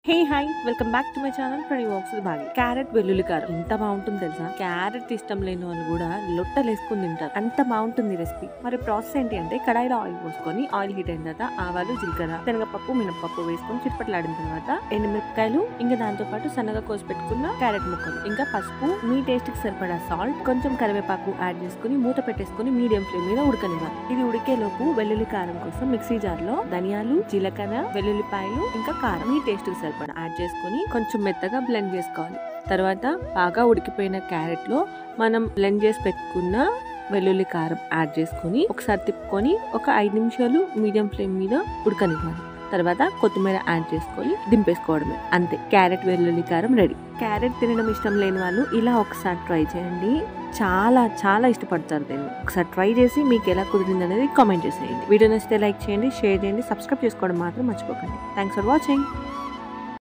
Hey hi welcome back to my channel friend వాక్స్ బాగి. Carrot వెల్లుల్లి కారం ఎంత బాగుంటుంది తెలుసా. క్యారెట్ ఇష్టం లేని వాళ్ళు కూడా లొట్టలు వేసుకుని తింటారు, అంత బాగుంటుంది రెసిపీ. మరి ప్రాసెస్ ఏంటి అంటే, కడాయిలో ఆయిల్ పోసుకొని ఆయిల్ హీట్ అయిన తర్వాత ఆవాలు, జీలకర్ర, శనగపప్పు, మినపప్పు వేసుకొని చిట్పట్లాడిన తర్వాత ఎండుమిరపకాయలు, ఇంకా దాంతో పాటు సన్నగా కోసి పెట్టుకున్న క్యారెట్ ముక్కలు, ఇంకా పసుపు, మీ టేస్ట్ కి సరిపడా సాల్ట్, కొంచెం కరివేపాకు యాడ్ చేసుకుని మూత పెట్టేసుకుని మీడియం ఫ్లేమ్ మీద ఉడకనివ్వాలి. ఇది ఉడికే లోపు వెల్లుల్లి కారం కోసం మిక్సీ జార్ లో ధనియాలు, జీలకర్ర, వెల్లుల్లిపాయలు, ఇంకా కారం మీ టేస్ట్ కి సరిపడా యాడ్ చేసుకుని కొంచెం మెత్తగా బ్లెండ్ చేసుకోవాలి. తర్వాత బాగా ఉడికిపోయిన క్యారెట్ లో మనం బ్లెండ్ చేసి పెట్టుకున్న వెల్లుల్లి కారం యాడ్ చేసుకుని ఒకసారి తిప్పుకొని ఒక 5 నిమిషాలు మీడియం ఫ్లేమ్ మీద ఉడకనివ్వాలి. తర్వాత కొత్తిమీర యాడ్ చేసుకొని దింపేసుకోవడమే, అంతే. క్యారెట్ వెల్లుల్లి కారం రెడీ. క్యారెట్ తినడం ఇష్టం లేని వాళ్ళు ఇలా ఒకసారి ట్రై చేయండి, చాలా చాలా ఇష్టపడతారు దీన్ని. ఒకసారి ట్రై చేసి మీకు ఎలా కుదిరింది అనేది కామెంట్ చేసేయండి. వీడియో నచ్చితే లైక్ చేయండి, షేర్ చేయండి, సబ్స్క్రైబ్ చేసుకోవడం మాత్రం మర్చిపోకండి. Thanks for watching.